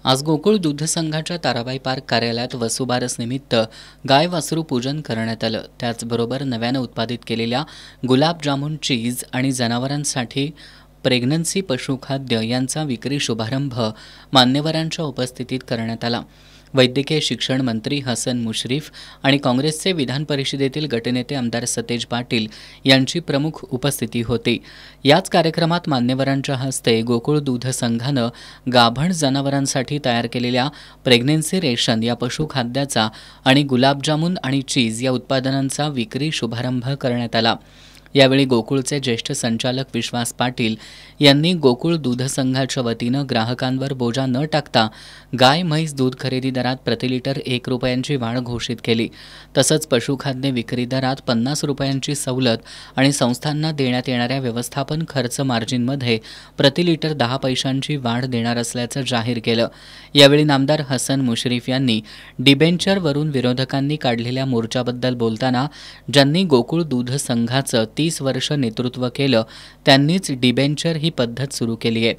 आज गोकुळ दूध संघाच्या ताराबाई पार्क कार्यालयात वसुबारस निमित्त गाय वासरू पूजन करण्यात आलं। त्याचबरोबर नव्यानं उत्पादित केलेल्या गुलाबजामुन, चीज आणि जनावरांसाठी प्रेग्नन्सी पशुखाद्य यांचा विक्री शुभारंभ मान्यवरांच्या उपस्थितीत करण्यात आला। वैद्यकीय शिक्षण मंत्री हसन मुश्रीफ आणि काँग्रेसचे विधान परिषदेतील गटनेते आमदार सतेज पाटील यांची प्रमुख उपस्थिती होती। याच कार्यक्रमात मान्यवरांच्या हस्ते गोकुळ दूध संघानं गाभण जनावरांसाठी तयार केलेल्या प्रेग्नन्सी रेशन या पशुखाद्याचा आणि गुलाबजामुन आणि चीज या उत्पादनांचा विक्री शुभारंभ करण्यात आला। यावेळी गोकुळचे ज्येष्ठ संचालक विश्वास पाटील यांनी गोकुळ दूध संघाच्या वतीनं ग्राहकांवर बोजा न टाकता गाय म्हैस दूध खरेदी दरात प्रति लिटर 1 रुपयांची वाढ घोषित केली। तसंच पशुखाद्य विक्री दरात 50 रुपयांची सवलत आणि संस्थांना देण्यात येणाऱ्या व्यवस्थापन खर्च मार्जिनमध्ये प्रति लिटर 10 पैशांची वाढ देणार असल्याचं जाहीर केलं। यावेळी नामदार हसन मुश्रीफ यांनी डिबेंचरवरून विरोधकांनी काढलेल्या मोर्चाबद्दल बोलताना ज्यांनी गोकुळ दूध संघाचं 30 वर्ष नेतृत्व केलं त्यांनीच डिबेंचर ही पद्धत सुरू केली आहे।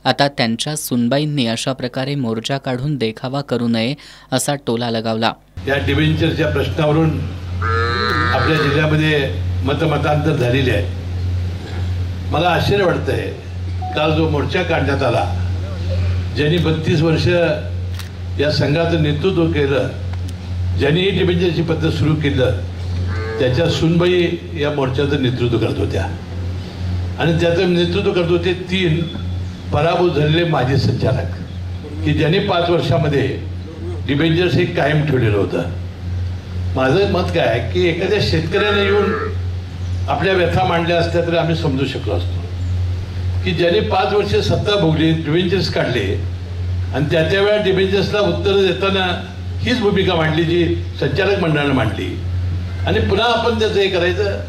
आता त्यांच्या सुनबाईंनी अशा प्रकारे मोर्चा काढून देखावा करू नये असा टोला लगावला। या डिबेंचरच्या प्रश्नावरून आपल्या जिल्ह्यामध्ये मतमतांतर झालेले आहे। मला आश्चर्य वाटतंय, काल जो मोर्चा काढण्यात आला, ज्यांनी 32 वर्ष या संघाचं नेतृत्व केलं, ज्यांनी ही डिबेंचरची पद्धत सुरू केलं, त्याच्या सुनबाई या मोर्चाचं नेतृत्व करत होत्या आणि त्याचं नेतृत्व करत होते 3 पराभूत झालेले माजी संचालक की ज्यांनी 5 वर्षामध्ये डिबेंचर्स हे कायम ठेवलेलं होतं। माझं मत काय आहे की एखाद्या शेतकऱ्याने येऊन आपल्या व्यथा मांडल्या असत्या तरी आम्ही समजू शकलो असतो की ज्यांनी 5 वर्ष सत्ता भोगली, डिबेंचर्स काढले आणि त्या वेळा डिबेंचर्सला उत्तर देताना हीच भूमिका मांडली जी संचालक मंडळानं मांडली आणि पुन्हा आपण त्याचं हे करायचं,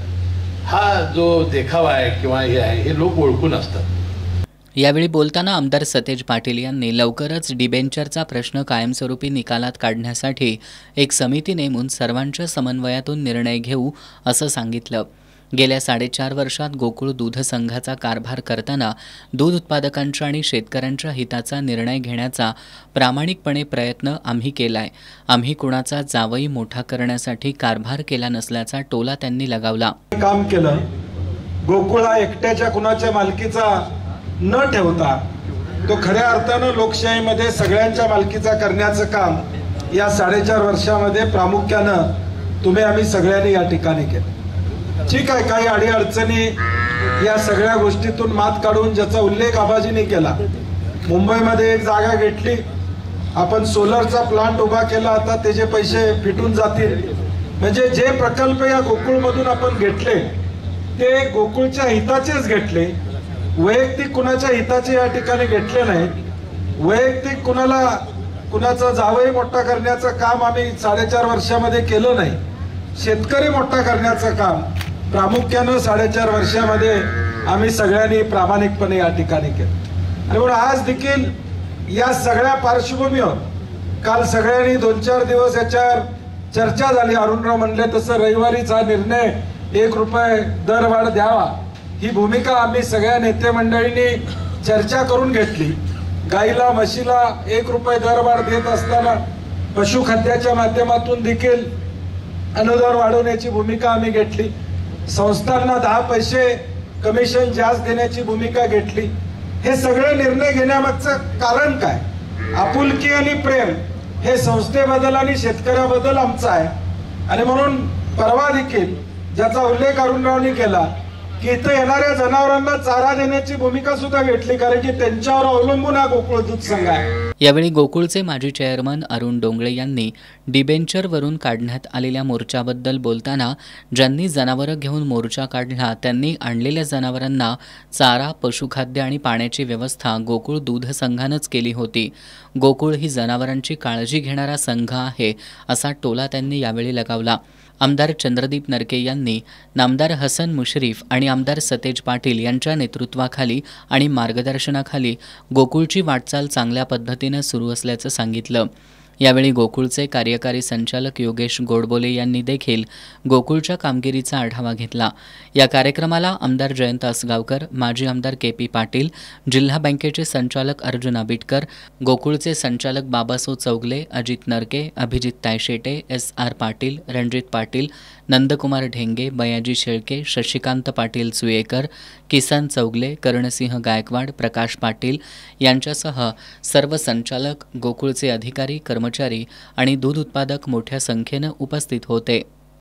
हा जो देखावा आहे किंवा हे आहे, हे लोक ओळखून असतात। यावेळी बोलताना आमदार सतेज पाटील यांनी लवकरच डिबेंचरचा प्रश्न कायमस्वरूपी निकालात काढण्यासाठी एक समिती नेमून सर्वांच्या समन्वयातून निर्णय घेऊ असं सांगितलं। गेल्या 4.5 वर्षात गोकुळ दूध संघाचा कारभार करताना दूध उत्पादकांच्या आणि शेतकऱ्यांच्या हिताचा निर्णय घेण्याचा प्रामाणिकपणे प्रयत्न आम्ही केलाय। आम्ही कुणाचा जावई मोठा करण्यासाठी कारभार केला नसल्याचा टोला त्यांनी लगावला। काम केलं, गोकुळा एकट्याच्या कुणाच्या मालकीचा न ठेवता तो खऱ्या अर्थानं लोकशाहीमध्ये सगळ्यांच्या मालकीचा करण्याचं काम या 4.5 वर्षामध्ये प्रामुख्यानं आम्ही सगळ्यांनी या ठिकाणी केलं। ठीक आहे, काही अडीअडचणी या सगळ्या गोष्टीतून मात काढून ज्याचा उल्लेख आबाजीने केला, मुंबईमध्ये एक जागा घेतली, आपण सोलरचा प्लांट उभा केला, आता त्याचे पैसे फिटून जातील। म्हणजे जे प्रकल्प या गोकुळमधून आपण घेतले ते गोकुळच्या हिताचेच घेतले, वैयक्तिक कुणाच्या हिताचे या ठिकाणी घेतले नाहीत। वैयक्तिक कुणाचा जावई मोठा करण्याचं काम आम्ही 4.5 वर्षामध्ये केलं नाही। शेतकरी मोठा करण्याचं काम प्रामुख्यानं 4.5 वर्षामध्ये आम्ही सगळ्यांनी प्रामाणिकपणे या ठिकाणी केलं। आणि म्हणून आज देखील या सगळ्या पार्श्वभूमीवर काल सगळ्यांनी 2-4 दिवस याच्यावर चर्चा झाली। अरुणराव म्हणले तसं रविवारीचा निर्णय 1 रुपये दरवाढ द्यावा ही भूमिका आम्ही सगळ्या नेते मंडळींनी चर्चा करून घेतली। गाईला म्हशीला 1 रुपये दरवाढ देत असताना पशुखाद्याच्या माध्यमातून देखील अनुदान वाढवण्याची भूमिका आम्ही घेतली। संस्थांना 10 पैसे कमिशन जास्त देण्याची भूमिका घेतली। हे सगळे निर्णय घेण्यामागचं कारण काय? आपुलकी आणि प्रेम हे संस्थेबद्दल आणि शेतकऱ्याबद्दल आमचं आहे। आणि म्हणून परवा देखील ज्याचा उल्लेख अरुणरावनी केला की इथं येणाऱ्या जनावरांना चारा देण्याची भूमिका सुद्धा घेतली, कारण की त्यांच्यावर अवलंबून हा गोकुळ दूध संघ आहे। यावेळी गोकुळचे माजी चेअरमन अरुण डोंगळे यांनी डिबेंचरवरून काढण्यात आलेल्या मोर्चाबद्दल बोलताना ज्यांनी जनावरं घेऊन मोर्चा काढला त्यांनी आणलेल्या जनावरांना चारा, पशुखाद्य आणि पाण्याची व्यवस्था गोकुळ दूध संघानंच केली होती। गोकुळ ही जनावरांची काळजी घेणारा संघ आहे असा टोला त्यांनी यावेळी लगावला। आमदार चंद्रदीप नरके यांनी नामदार हसन मुश्रीफ आणि आमदार सतेज पाटील यांच्या नेतृत्वाखाली आणि मार्गदर्शनाखाली गोकुळची वाटचाल चांगल्या पद्धतीने सुरू असल्याचं सांगितलं। यावेळी गोकुळचे कार्यकारी संचालक योगेश गोडबोले यांनी देखील गोकुळच्या कामगिरीचा आढावा घेतला। या कार्यक्रमाला आमदार जयंत असगावकर, माजी आमदार के.पी. पाटील, जिल्हा बँकेचे संचालक अर्जुन आबिटकर, गोकुळचे संचालक बाबासो चौगले, अजित नरके, अभिजित तायशेटे, एस.आर. पाटील, रणजित पाटील, नंदकुमार ढेंगे, बयाजी शेळके, शशिकांत पाटील सुयेकर, किसन चौगले, करणसिंह गायकवाड, प्रकाश पाटील यांच्यासह सर्व संचालक, गोकुळचे अधिकारी, कर्मचारी आणि दूध उत्पादक मोठ्या संख्येनं उपस्थित होते।